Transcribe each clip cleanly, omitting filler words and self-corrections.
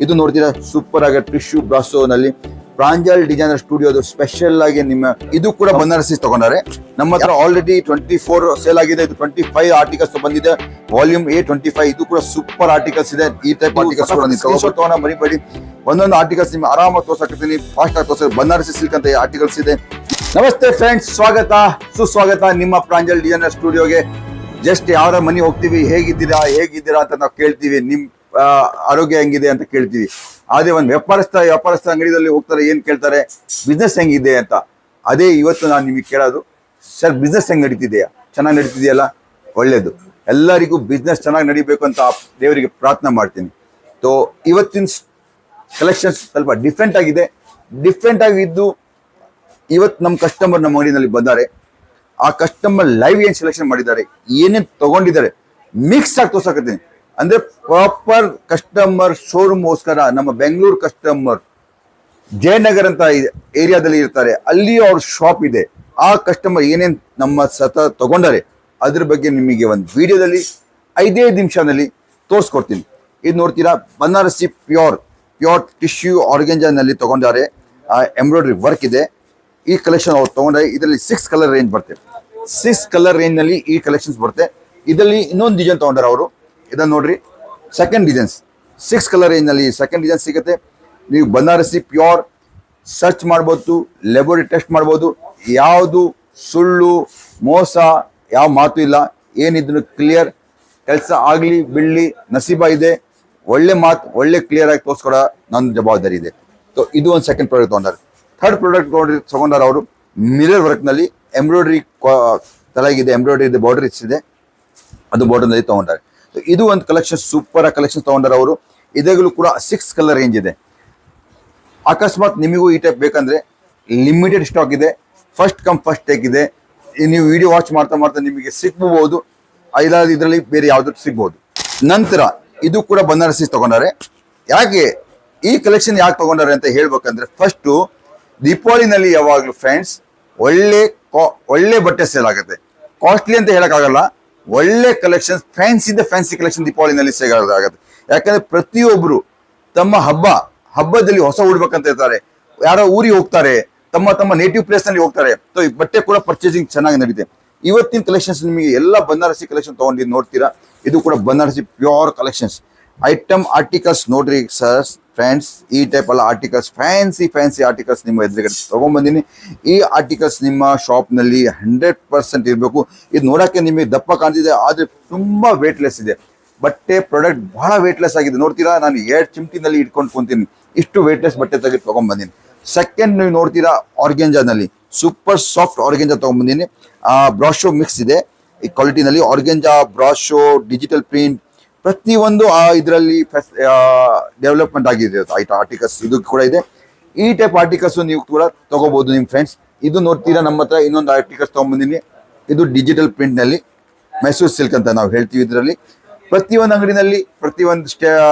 ಇದು ನೋಡ್ತೀರಾ ಸೂಪರ್ ಆಗಿ ಟಿಶ್ಯೂ ಬ್ರಾಸೋ ನಲ್ಲಿ ಪ್ರಾಂಜಲ್ ಡಿಸೈನರ್ ಸ್ಟುಡಿಯೋದು ಸ್ಪೆಷಲ್ ಆಗಿ ನಿಮ್ಮ ಇದು ಕೂಡ ಬನಾರಸಿ ತಗೊಂಡಾರೆ. ನಮ್ಮ ಹತ್ರ ಆಲ್ರೆಡಿ 24 ಸೇಲ್ ಆಗಿದೆ. ಇದು 25 ಆರ್ಟಿಕಲ್ಸ್ ಬಂದಿದೆ. ವಾಲ್ಯೂಮ್ A25 ಇದು ಕೂಡ ಸೂಪರ್ ಆರ್ಟಿಕಲ್ಸ್ ಇದೆ. ಈ ಟೈಪ್ ಆರ್ಟಿಕಲ್ಸ್ ತಗೊಂಡ ಮರಿಬೇಡಿ. ಒಂದೊಂದು ಆರ್ಟಿಕಲ್ಸ್ ನಿಮ್ಗೆ ಆರಾಮಾಗಿ ತೋರ್ಸಕತ್ತೀನಿ, ಫಾಸ್ಟ್ ಆಗಿ ತೋರ್ಸ. ಬನಾರಸಿ ಸಿಲ್ಕ್ ಅಂತ ಆರ್ಟಿಕಲ್ಸ್ ಇದೆ. ನಮಸ್ತೆ ಫ್ರೆಂಡ್ಸ್, ಸ್ವಾಗತ ಸುಸ್ವಾಗತ ನಿಮ್ಮ ಪ್ರಾಂಜಲ್ ಡಿಸೈನರ್ ಸ್ಟುಡಿಯೋಗೆ. ಜಸ್ಟ್ ಯಾರ ಮನೆ ಹೋಗ್ತೀವಿ, ಹೇಗಿದ್ದೀರಾ ಅಂತ ನಾವು ಕೇಳ್ತೀವಿ. ನಿಮ್ ಆರೋಗ್ಯ ಹೆಂಗಿದೆ ಅಂತ ಕೇಳ್ತೀವಿ. ಅದೇ ಒಂದು ವ್ಯಾಪಾರಸ್ಥ ಅಂಗಡಿಯಲ್ಲಿ ಹೋಗ್ತಾರೆ, ಏನ್ ಕೇಳ್ತಾರೆ, ಬಿಸ್ನೆಸ್ ಹೆಂಗಿದೆ ಅಂತ. ಅದೇ ಇವತ್ತು ನಾನು ನಿಮಗೆ ಕೇಳೋದು, ಸರ್ ಬಿಸ್ನೆಸ್ ಹೆಂಗ್ ನಡೀತಿದೆಯಾ? ಚೆನ್ನಾಗಿ ನಡೀತಿದೆಯಲ್ಲ, ಒಳ್ಳೇದು. ಎಲ್ಲರಿಗೂ ಬಿಸ್ನೆಸ್ ಚೆನ್ನಾಗಿ ನಡಿಬೇಕು ಅಂತ ದೇವರಿಗೆ ಪ್ರಾರ್ಥನೆ ಮಾಡ್ತೀನಿ. ಸೊ ಇವತ್ತಿನ ಕಲೆಕ್ಷನ್ಸ್ ಸ್ವಲ್ಪ ಡಿಫ್ರೆಂಟ್ ಆಗಿದೆ. ಡಿಫ್ರೆಂಟ್ ಆಗಿದ್ದು ಇವತ್ತು ನಮ್ಮ ಕಸ್ಟಮರ್ ನಮ್ಮ ಅಂಗಡಿನಲ್ಲಿ ಬಂದಾರೆ. ಆ ಕಸ್ಟಮರ್ ಲೈವ್ ಏನ್ ಸೆಲೆಕ್ಷನ್ ಮಾಡಿದ್ದಾರೆ, ಏನೇನ್ ತಗೊಂಡಿದ್ದಾರೆ, ಮಿಕ್ಸ್ ಆಗಿ ತೋರ್ಸಕತ್ತೀನಿ. ಅಂದ್ರೆ ಪ್ರಾಪರ್ ಕಸ್ಟಮರ್ ಶೋರೂಮ್ಗೋಸ್ಕರ ನಮ್ಮ ಬೆಂಗಳೂರು ಕಸ್ಟಮರ್ ಜಯನಗರ್ ಅಂತ ಏರಿಯಾದಲ್ಲಿ ಇರ್ತಾರೆ, ಅಲ್ಲಿ ಅವ್ರ ಶಾಪ್ ಇದೆ. ಆ ಕಸ್ಟಮರ್ ಏನೇನ್ ನಮ್ಮ ತಗೊಂಡಾರೆ ಅದ್ರ ಬಗ್ಗೆ ನಿಮಗೆ ಒಂದು ವಿಡಿಯೋದಲ್ಲಿ 5 ನಿಮಿಷದಲ್ಲಿ ತೋರಿಸ್ಕೊಡ್ತೀನಿ. ಇದು ನೋಡ್ತೀರಾ, ಬನಾರಸಿ ಪ್ಯೂರ್ ಟಿಶ್ಯೂ ಆರ್ಗೆಂಜಾನಲ್ಲಿ ತಗೊಂಡಾರೆ. ಎಂಬ್ರಾಯ್ಡ್ರಿ ವರ್ಕ್ ಇದೆ. ಈ ಕಲೆಕ್ಷನ್ ಅವ್ರು ತಗೊಂಡ್ರೆ ಇದರಲ್ಲಿ 6 ಕಲರ್ ರೇಂಜ್ ಬರುತ್ತೆ. 6 ಕಲರ್ ರೇಂಜ್ ನಲ್ಲಿ ಈ ಕಲೆಕ್ಷನ್ಸ್ ಬರುತ್ತೆ. ಇದರಲ್ಲಿ ಇನ್ನೊಂದು ಡಿಸೈನ್ ತಗೊಂಡಾರೆ ಅವರು. ಇದನ್ನ ನೋಡ್ರಿ, ಸೆಕೆಂಡ್ ಡಿಸೈನ್ಸ್ 6 ಕಲರ್ ರೇಂಜ್ ನಲ್ಲಿ ಸೆಕೆಂಡ್ ಡಿಸೈನ್ ಸಿಗುತ್ತೆ. ನೀವು ಬನಾರಸಿ ಪ್ಯೂರ್ ಸರ್ಚ್ ಮಾಡ್ಬೋದು, ಲೆಬೋರೇಟರಿ ಟೆಸ್ಟ್ ಮಾಡ್ಬೋದು. ಯಾವುದು ಸುಳ್ಳು ಮೋಸ ಯಾವ ಮಾತು ಇಲ್ಲ. ಏನಿದ್ರು ಕ್ಲಿಯರ್ ಕೆಲಸ ಆಗ್ಲಿ ಬಿಡ್ಲಿ, ನಸೀಬಾ ಇದೆ. ಒಳ್ಳೆ ಮಾತು, ಒಳ್ಳೆ ಕ್ಲಿಯರ್ ಆಗಿ ತೋರಿಸ್ಕೊಡೋ ನನ್ನ ಜವಾಬ್ದಾರಿ ಇದೆ. ಸೊ ಇದು ಒಂದು ಸೆಕೆಂಡ್ ಪ್ರಾಡಕ್ಟ್ ತಗೊಂಡಾರೆ. ಥರ್ಡ್ ಪ್ರಾಡಕ್ಟ್ ತಗೊಂಡಾರ ಅವರು ಮಿರರ್ ವರ್ಕ್ ನಲ್ಲಿ ಎಂಬ್ರಾಯ್ಡ್ರಿ ತಲೆಗಿದೆ, ಎಂಬ್ರಾಯ್ಡ್ರಿ ಇದೆ, ಬಾರ್ಡರ್ ಇದೆ, ಅದು ಬಾರ್ಡರ್ ನಲ್ಲಿ ತಗೊಂಡಾರೆ. ಇದು ಒಂದು ಕಲೆಕ್ಷನ್, ಸೂಪರ್ ಕಲೆಕ್ಷನ್ ತಗೊಂಡಾರ ಅವರು. ಇದಾಗಲೂ ಕೂಡ 6 ಕಲರ್ ರೇಂಜ್ ಇದೆ. ಅಕಸ್ಮಾತ್ ನಿಮಗೂ ಈ ಟೈಪ್ ಬೇಕಂದ್ರೆ ಲಿಮಿಟೆಡ್ ಸ್ಟಾಕ್ ಇದೆ. ಫಸ್ಟ್ ಕಮ್ ಫಸ್ಟ್ ಟೇಕ್ ಇದೆ. ನೀವು ವಿಡಿಯೋ ವಾಚ್ ಮಾಡ್ತಾ ನಿಮಗೆ ಸಿಗ್ಬಹುದು. ಐದಾರು ಇದರಲ್ಲಿ ಬೇರೆ ಯಾವ್ದು ಸಿಗ್ಬಹುದು. ನಂತರ ಇದು ಕೂಡ ಬನಾರಸಿ ತಗೊಂಡಾರೆ. ಯಾಕೆ ಈ ಕಲೆಕ್ಷನ್ ಯಾಕೆ ತಗೊಂಡಾರೆ ಅಂತ ಹೇಳ್ಬೇಕಂದ್ರೆ, ಫಸ್ಟ್ ದೀಪಾವಳಿನಲ್ಲಿ ಯಾವಾಗ್ಲೂ ಫ್ರೆಂಡ್ಸ್ ಒಳ್ಳೆ ಬಟ್ಟೆ ಸೇಲ್ ಆಗುತ್ತೆ. ಕಾಸ್ಟ್ಲಿ ಅಂತ ಹೇಳಕ್ಕಾಗಲ್ಲ, ಒಳ್ಳೆ ಕಲೆಕ್ಷನ್, ಫ್ಯಾನ್ಸಿ ಕಲೆಕ್ಷನ್ ದೀಪಾವಳಿನಲ್ಲಿ ಸೇಲ್ ಆಗುತ್ತೆ. ಯಾಕಂದ್ರೆ ಪ್ರತಿಯೊಬ್ರು ತಮ್ಮ ಹಬ್ಬದಲ್ಲಿ ಹೊಸ ಉಡ್ಬೇಕಂತ ಇರ್ತಾರೆ. ಯಾರೋ ಊರಿಗೆ ಹೋಗ್ತಾರೆ, ತಮ್ಮ ನೇಟಿವ್ ಪ್ಲೇಸ್ ನಲ್ಲಿ ಹೋಗ್ತಾರೆ. ಸೊ ಈ ಬಟ್ಟೆ ಕೂಡ ಪರ್ಚೇಸಿಂಗ್ ಚೆನ್ನಾಗಿ ನಡೀತೆ. ಇವತ್ತಿನ ಕಲೆಕ್ಷನ್ಸ್ ನಿಮಗೆ ಎಲ್ಲ ಬನಾರಸಿ ಕಲೆಕ್ಷನ್ ತಗೊಂಡಿದ್ದು ನೋಡ್ತೀರಾ. ಇದು ಕೂಡ Banarasi pure collections item articles ನೋಡ್ರಿ ಸರ್ ಫ್ರೆಂಡ್ಸ್. ಈ ಟೈಪ್ ಎಲ್ಲ ಆರ್ಟಿಕಲ್ಸ್, ಫ್ಯಾನ್ಸಿ ಆರ್ಟಿಕಲ್ಸ್ ನಿಮ್ಮ ಎದುರುಗಡೆ ತಗೊಂಡ್ಬಂದಿನಿ. ಈ ಆರ್ಟಿಕಲ್ಸ್ ನಿಮ್ಮ ಶಾಪ್ ನಲ್ಲಿ 100% ಇರಬೇಕು. ಇದು ನೋಡಕ್ಕೆ ನಿಮಗೆ ದಪ್ಪ ಕಾಣ್ತಿದೆ, ಆದ್ರೆ ತುಂಬಾ ವೇಟ್ಲೆಸ್ ಇದೆ. ಬಟ್ಟೆ ಪ್ರಾಡಕ್ಟ್ ಬಹಳ ವೇಟ್ಲೆಸ್ ಆಗಿದೆ. ನೋಡ್ತೀರಾ, ನಾನು 2 ಚಿಮ್ಟಿನಲ್ಲಿ ಇಟ್ಕೊಂಡು ಕುಂತೀನಿ, ಇಷ್ಟು ವೇಟ್ಲೆಸ್ ಬಟ್ಟೆ ತೆಗೆದು ತಗೊಂಡ್ಬಂದಿನಿ. ಸೆಕೆಂಡ್ ನೀವು ನೋಡ್ತೀರಾ, ಆರ್ಗೆಂಜಾನಲ್ಲಿ ಸೂಪರ್ ಸಾಫ್ಟ್ ಆರ್ಗೆಂಜಾ ತಗೊಂಡ್ಬಂದಿನಿ. ಬ್ರಾಶೋ ಮಿಕ್ಸ್ ಇದೆ ಈ ಕ್ವಾಲಿಟಿನಲ್ಲಿ. ಆರ್ಗೆಂಜಾ, ಬ್ರಾಶೋ, ಡಿಜಿಟಲ್ ಪ್ರಿಂಟ್ ಪ್ರತಿಯೊಂದು ಇದರಲ್ಲಿ ಡೆವಲಪ್ಮೆಂಟ್ ಆಗಿದೆ ಆರ್ಟಿಕಲ್ಸ್. ಇದು ಕೂಡ ಇದೆ. ಈ ಟೈಪ್ ಆರ್ಟಿಕಲ್ಸ್ ನೀವು ಕೂಡ ತಗೋಬಹುದು ನಿಮ್ಮ ಫ್ರೆಂಡ್ಸ್. ಇದು ನೋಡ್ತೀರಾ, ನಮ್ಮ ಹತ್ರ ಇನ್ನೊಂದು ಆರ್ಟಿಕಲ್ಸ್ ತಗೊಂಡ್ಬಂದಿನಿ. ಇದು ಡಿಜಿಟಲ್ ಪ್ರಿಂಟ್ ನಲ್ಲಿ ಮೈಸೂರು ಸಿಲ್ಕ್ ಅಂತ ನಾವು ಹೇಳ್ತೀವಿ. ಇದರಲ್ಲಿ ಪ್ರತಿಯೊಂದು ಅಂಗಡಿನಲ್ಲಿ ಪ್ರತಿಯೊಂದು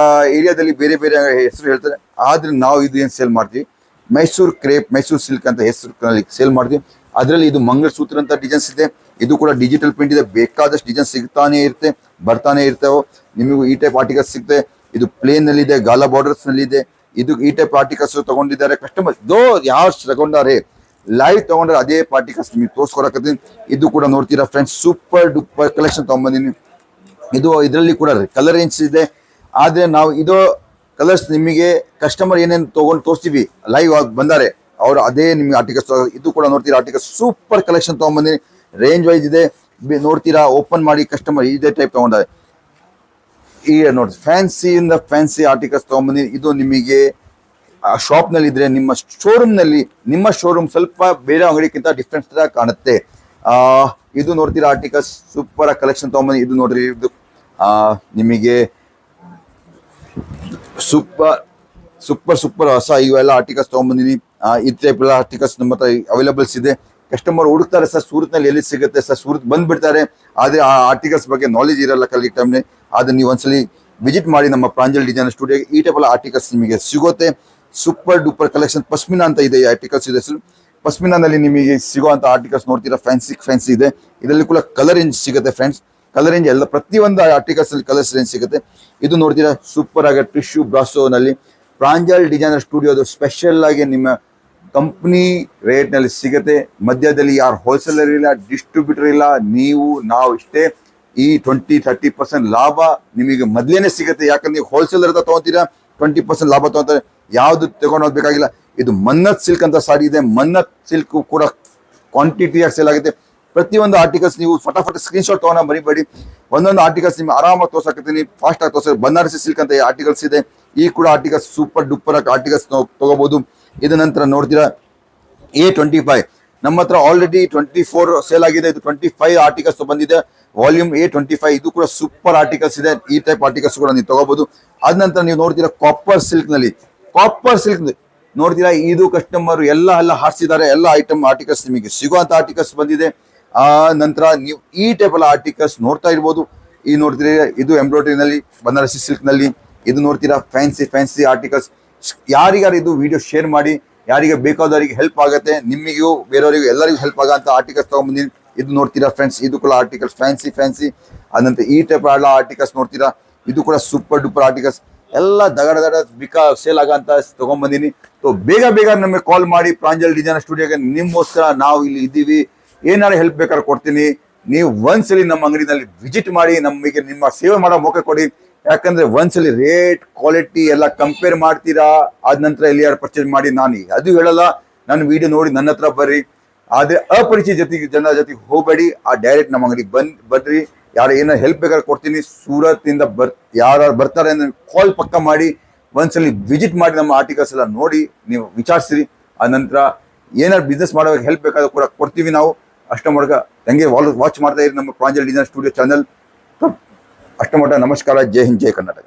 ಏರಿಯಾದಲ್ಲಿ ಬೇರೆ ಬೇರೆ ಹೆಸರು ಹೇಳ್ತಾರೆ. ಆದ್ರೆ ನಾವು ಇದು ಏನು ಸೇಲ್ ಮಾಡ್ತೀವಿ, ಮೈಸೂರು ಕ್ರೇಪ್, ಮೈಸೂರು ಸಿಲ್ಕ್ ಅಂತ ಹೆಸರು ಸೇಲ್ ಮಾಡ್ತೀವಿ. ಅದರಲ್ಲಿ ಇದು ಮಂಗಳಸೂತ್ರ ಅಂತ ಡಿಸೈನ್ಸ್ ಇದೆ. ಇದು ಕೂಡ ಡಿಜಿಟಲ್ ಪ್ರಿಂಟ್ ಇದೆ. ಬೇಕಾದಷ್ಟು ಡಿಸೈನ್ ಬರ್ತಾನೆ ಇರ್ತವೆ. ನಿಮಗೂ ಈ ಟೈಪ್ ಆರ್ಟಿಕಲ್ಸ್ ಸಿಗುತ್ತೆ. ಇದು ಪ್ಲೇನ್ ನಲ್ಲಿ ಇದೆ, ಗಾಲಾ ಬಾರ್ಡರ್ಸ್ ನಲ್ಲಿ ಇದೆ. ಇದು ಈ ಟೈಪ್ ಆರ್ಟಿಕಲ್ಸ್ ತಗೊಂಡಿದ್ದಾರೆ ಕಸ್ಟಮರ್. ಯಾರು ತಗೊಂಡಾರೆ ಲೈವ್ ತಗೊಂಡ್ರೆ ಅದೇ ಆರ್ಟಿಕಲ್ಸ್ ನಿಮಗೆ ತೋರ್ಸ್ಕೊಡಕತ್ತೀನಿ. ಇದು ಕೂಡ ನೋಡ್ತೀರಾ ಫ್ರೆಂಡ್ಸ್, ಸೂಪರ್ ಡೂಪರ್ ಕಲೆಕ್ಷನ್ ತಗೊಂಡ್ಬಂದಿನಿ. ಇದು ಇದರಲ್ಲಿ ಕೂಡ ಕಲರ್ ರೇಂಜ್ ಇದೆ. ಆದ್ರೆ ನಾವು ಇದು ಕಲರ್ಸ್ ನಿಮಗೆ ಕಸ್ಟಮರ್ ಏನೇನು ತೋರಿಸ್ತೀವಿ, ಲೈವ್ ಬಂದಾರೆ ಅವರು ಅದೇ ನಿಮ್ಗೆ ಆರ್ಟಿಕಲ್ಸ್. ಇದು ಕೂಡ ನೋಡ್ತೀರಾ, ಆರ್ಟಿಕಲ್ಸ್ ಸೂಪರ್ ಕಲೆಕ್ಷನ್ ತಗೊಂಡ್ಬಂದಿನಿ. ರೇಂಜ್ ವೈಸ್ ಇದೆ. ನೋಡ್ತೀರಾ, ಓಪನ್ ಮಾಡಿ ಕಸ್ಟಮರ್ ಇದೇ ಟೈಪ್ ತಗೊಂಡಾರೆ. ಈ ನೋಡಿ, ಫ್ಯಾನ್ಸಿ ಆರ್ಟಿಕಲ್ಸ್ ತಗೊಂಡ್ಬಂದಿನಿ. ಇದು ನಿಮಗೆ ಶಾಪ್ ನಲ್ಲಿ ಇದ್ರೆ ನಿಮ್ಮ ಶೋರೂಮ್ ಸ್ವಲ್ಪ ಬೇರೆ ಅಂಗಡಿಗಿಂತ ಡಿಫ್ರೆನ್ಸ್ ಕಾಣುತ್ತೆ. ಇದು ನೋಡ್ತೀರಾ, ಆರ್ಟಿಕಲ್ಸ್ ಸೂಪರ್ ಕಲೆಕ್ಷನ್ ತಗೊಂಡ್ಬಂದಿ. ಇದು ನೋಡ್ರಿ, ಇದು ನಿಮಗೆ ಸೂಪರ್ ಹೊಸ ಇವೆಲ್ಲ ಆರ್ಟಿಕಲ್ಸ್ ತಗೊಂಡ್ಬಂದಿನಿ. ಈ ಟೈಪ್ ಎಲ್ಲ ಆರ್ಟಿಕಲ್ಸ್ ನಮ್ಮ ಹತ್ರ ಅವೈಲೇಬಲ್ಸ್ ಇದೆ. ಕಸ್ಟಮರ್ ಹುಡುಕ್ತಾರೆ, ಸರ್ ಸೂರತ್ನಲ್ಲಿ ಎಲ್ಲಿ ಸಿಗುತ್ತೆ ಸರ್, ಸೂರತ್ ಬಂದ್ಬಿಡ್ತಾರೆ. ಆದ್ರೆ ಆ ಆರ್ಟಿಕಲ್ಸ್ ಬಗ್ಗೆ ನಾಲೆಜ್ ಇರಲ್ಲ ಕಲಿಕ್ ಟೈಮ್ನೇ. ಆದ್ರೆ ನೀವು ಒಂದ್ಸಲಿ ವಿಸಿಟ್ ಮಾಡಿ ನಮ್ಮ ಪ್ರಾಂಜಲ್ ಡಿಸೈನರ್ ಸ್ಟುಡಿಯೋಗೆ. ಈ ಟೈಪ್ ಎಲ್ಲ ಆರ್ಟಿಕಲ್ಸ್ ನಿಮಗೆ ಸಿಗುತ್ತೆ. Super duper collection. ಪಶ್ಮಿನಾ ಅಂತ ಇದೆ, ಈ ಆರ್ಟಿಕಲ್ಸ್ ಇದೆ. ಪಶ್ಮಿನಾನಲ್ಲಿ ನಿಮಗೆ ಸಿಗುವಂತ ಆರ್ಟಿಕಲ್ಸ್ ನೋಡ್ತೀರಾ, ಫ್ಯಾನ್ಸಿ ಇದೆ. ಇದರಲ್ಲಿ ಕೂಡ ಕಲರ್ ರೇಂಜ್ ಸಿಗುತ್ತೆ ಫ್ರೆಂಡ್ಸ್. ಕಲರ್ ರೇಂಜ್ ಎಲ್ಲ ಪ್ರತಿಯೊಂದು ಆರ್ಟಿಕಲ್ಸ್ ಅಲ್ಲಿ ಕಲರ್ಸ್ ರೇಂಜ್ ಸಿಗುತ್ತೆ. ಇದು ನೋಡ್ತೀರಾ, ಸೂಪರ್ ಆಗಿ ಟಿಶ್ಯೂ ಬ್ರಾಸೋ ನಲ್ಲಿ ಪ್ರಾಂಜಲ್ ಡಿಸೈನರ್ ಸ್ಟುಡಿಯೋದು ಸ್ಪೆಷಲ್ ಆಗಿ ನಿಮ್ಮ ಕಂಪ್ನಿ ರೇಟ್ ನಲ್ಲಿ ಸಿಗುತ್ತೆ. ಮಧ್ಯದಲ್ಲಿ ಯಾರು ಹೋಲ್ಸೇಲರ್ ಇಲ್ಲ, ಡಿಸ್ಟ್ರಿಬ್ಯೂಟರ್ ಇಲ್ಲ, ನಾವು ಇಷ್ಟೇ. ಈ 20-30% ಲಾಭ ನಿಮಗೆ ಮೊದಲೇನೆ ಸಿಗುತ್ತೆ. ಯಾಕಂದ್ರೆ ನೀವು ಹೋಲ್ಸೇಲರ್ ಹತ್ರ ತಗೊಂತೀರಾ, 20% ಲಾಭ ತಗೊಂತಾರೆ. ಯಾವ್ದು ತಗೊಂಡು ಹೋಗ್ಬೇಕಾಗಿಲ್ಲ. ಇದು ಮನ್ನತ್ ಸಿಲ್ಕ್ ಅಂತ ಸಾರಿ ಇದೆ. ಮನ್ನತ್ ಸಿಲ್ಕ್ ಕೂಡ ಕ್ವಾಂಟಿಟಿಯಾಗಿ ಸೇಲ್ ಆಗುತ್ತೆ. ಪ್ರತಿಯೊಂದು ಆರ್ಟಿಕಲ್ಸ್ ನೀವು ಫಟಾಫಟ್ ಸ್ಕ್ರೀನ್ ಶಾಟ್ ತಗೊಂಡ ಬರಿಬೇಡಿ. ಒಂದೊಂದು ಆರ್ಟಿಕಲ್ಸ್ ನಿಮ್ಗೆ ಆರಾಮಾಗಿ ತೋರ್ಸಾಕತ್ತೀನಿ, ಫಾಸ್ಟ್ ಆಗಿ ತೋರ್ಸ. ಬನಾರಸಿ ಸಿಲ್ಕ್ ಅಂತ ಆರ್ಟಿಕಲ್ಸ್ ಇದೆ. ಈ ಕೂಡ ಆರ್ಟಿಕಲ್ಸ್ ಸೂಪರ್ ಡೂಪರ್ ಆರ್ಟಿಕಲ್ಸ್ ತಗೋಬಹುದು. ಇದ ನಂತರ ನೋಡ್ತೀರಾ A25 ನಮ್ಮ ಹತ್ರ ಆಲ್ರೆಡಿ 24 ಸೇಲ್ ಆಗಿದೆ. ಇದು 25 ಆರ್ಟಿಕಲ್ಸ್ ಬಂದಿದೆ. ವಾಲ್ಯೂಮ್ A25 ಇದು ಕೂಡ ಸೂಪರ್ ಆರ್ಟಿಕಲ್ಸ್ ಇದೆ. ಈ ಟೈಪ್ ಆರ್ಟಿಕಲ್ಸ್ ಕೂಡ ನೀವು ತಗೋಬಹುದು. ಅದ ನಂತರ ನೀವು ನೋಡ್ತೀರಾ ಕಾಪರ್ ಸಿಲ್ಕ್ ನೋಡ್ತೀರಾ, ಇದು ಕಸ್ಟಮರ್ ಎಲ್ಲ ಹಾರಿಸಿದ್ದಾರೆ. ಎಲ್ಲ ಐಟಮ್ ಆರ್ಟಿಕಲ್ಸ್ ನಿಮಗೆ ಸಿಗುವಂತ ಆರ್ಟಿಕಲ್ಸ್ ಬಂದಿದೆ. ಆ ನಂತರ ನೀವು ಈ ಟೈಪ್ ಎಲ್ಲ ಆರ್ಟಿಕಲ್ಸ್ ನೋಡ್ತಾ ಇರ್ಬೋದು. ಈ ನೋಡ್ತೀರಾ ಇದು ಎಂಬ್ರಾಯ್ಡ್ರಿ ನಲ್ಲಿ ಬನಾರಸಿ ಸಿಲ್ಕ್ ನಲ್ಲಿ. ಇದು ನೋಡ್ತೀರಾ ಫ್ಯಾನ್ಸಿ ಆರ್ಟಿಕಲ್ಸ್. ಯಾರಿಗಾರು ಇದು ವಿಡಿಯೋ ಶೇರ್ ಮಾಡಿ, ಯಾರಿಗೆ ಬೇಕಾದವರಿಗೆ ಹೆಲ್ಪ್ ಆಗುತ್ತೆ, ನಿಮಗೂ ಬೇರೆಯವರಿಗೂ ಎಲ್ಲರಿಗೂ ಹೆಲ್ಪ್ ಆಗಂತ ಆರ್ಟಿಕಲ್ಸ್ ತಗೊಂಡ್ಬಂದಿನಿ. ಇದು ನೋಡ್ತೀರಾ ಫ್ರೆಂಡ್ಸ್, ಇದು ಕೂಡ ಆರ್ಟಿಕಲ್ಸ್ ಫ್ಯಾನ್ಸಿ. ಅದಂತರ ಈ ಟೈಪ್ ಎಲ್ಲ ಆರ್ಟಿಕಲ್ಸ್ ನೋಡ್ತೀರಾ, ಇದು ಕೂಡ ಸೂಪರ್ ಡೂಪರ್ ಆರ್ಟಿಕಲ್ಸ್. ಎಲ್ಲ ದಗಡ ಸೇಲ್ ಆಗಂತ ತಗೊಂಡ್ಬಂದಿನಿ. ಸೊ ಬೇಗ ನಮಗೆ ಕಾಲ್ ಮಾಡಿ. ಪ್ರಾಂಜಲ್ ಡಿಸೈನರ್ ಸ್ಟುಡಿಯೋಗೆ ನಿಮ್ಗೋಸ್ಕರ ನಾವು ಇಲ್ಲಿ ಇದ್ದೀವಿ. ಏನಾದ್ರು ಹೆಲ್ಪ್ ಬೇಕಾದ್ರೆ ಕೊಡ್ತೀನಿ. ನೀವು ಒಂದ್ಸಲಿ ನಮ್ಮ ಅಂಗಡಿನಲ್ಲಿ ವಿಸಿಟ್ ಮಾಡಿ, ನಮಗೆ ನಿಮ್ಮ ಸೇವೆ ಮಾಡೋ ಮೌಕೆ ಕೊಡಿ. ಯಾಕಂದ್ರೆ ಒಂದ್ಸಲಿ ರೇಟ್ ಕ್ವಾಲಿಟಿ ಎಲ್ಲ ಕಂಪೇರ್ ಮಾಡ್ತೀರಾ, ಆದ ನಂತರ ಎಲ್ಲಿ ಯಾರು ಪರ್ಚೇಸ್ ಮಾಡಿ. ನಾನು ಅದು ಹೇಳಲ್ಲ, ನನ್ನ ವಿಡಿಯೋ ನೋಡಿ ನನ್ನ ಹತ್ರ ಬರ್ರಿ. ಆದ್ರೆ ಅಪರಿಚಿತ ಜನರ ಜೊತೆಗೆ ಹೋಗಬೇಡಿ. ಡೈರೆಕ್ಟ್ ನಮ್ಮ ಅಂಗಡಿಗೆ ಬರ್ರಿ. ಯಾರು ಏನಾರು ಹೆಲ್ಪ್ ಬೇಕಾದ್ರೆ ಕೊಡ್ತೀನಿ. ಸೂರತ್ ಇಂದ ಯಾರು ಬರ್ತಾರೆ ಅಂದ್ರೆ ಕಾಲ್ ಪಕ್ಕ ಮಾಡಿ, ಒಂದ್ಸಲಿ ವಿಸಿಟ್ ಮಾಡಿ, ನಮ್ಮ ಆರ್ಟಿಕಲ್ಸ್ ಎಲ್ಲ ನೋಡಿ ನೀವು ವಿಚಾರಿಸಿರಿ. ಆ ನಂತರ ಏನಾದ್ರು ಬಿಸ್ನೆಸ್ ಮಾಡುವಾಗ ಹೆಲ್ಪ್ ಬೇಕಾದ್ರೂ ಕೂಡ ಕೊಡ್ತೀವಿ ನಾವು. ಅಷ್ಟ ಮೂಲಕ ಹಂಗೆ ವಾಚ್ ಮಾಡ್ತಾ ಇರಿ ನಮ್ಮ ಪ್ರಾಂಜಲ್ ಡಿಸೈನರ್ ಸ್ಟುಡಿಯೋ ಚಾನಲ್. ಅಷ್ಟ ಮಟ್ಟ ನಮಸ್ಕಾರ. ಜೈ ಹಿಂದ್, ಜೈ ಕರ್ನಾಟಕ.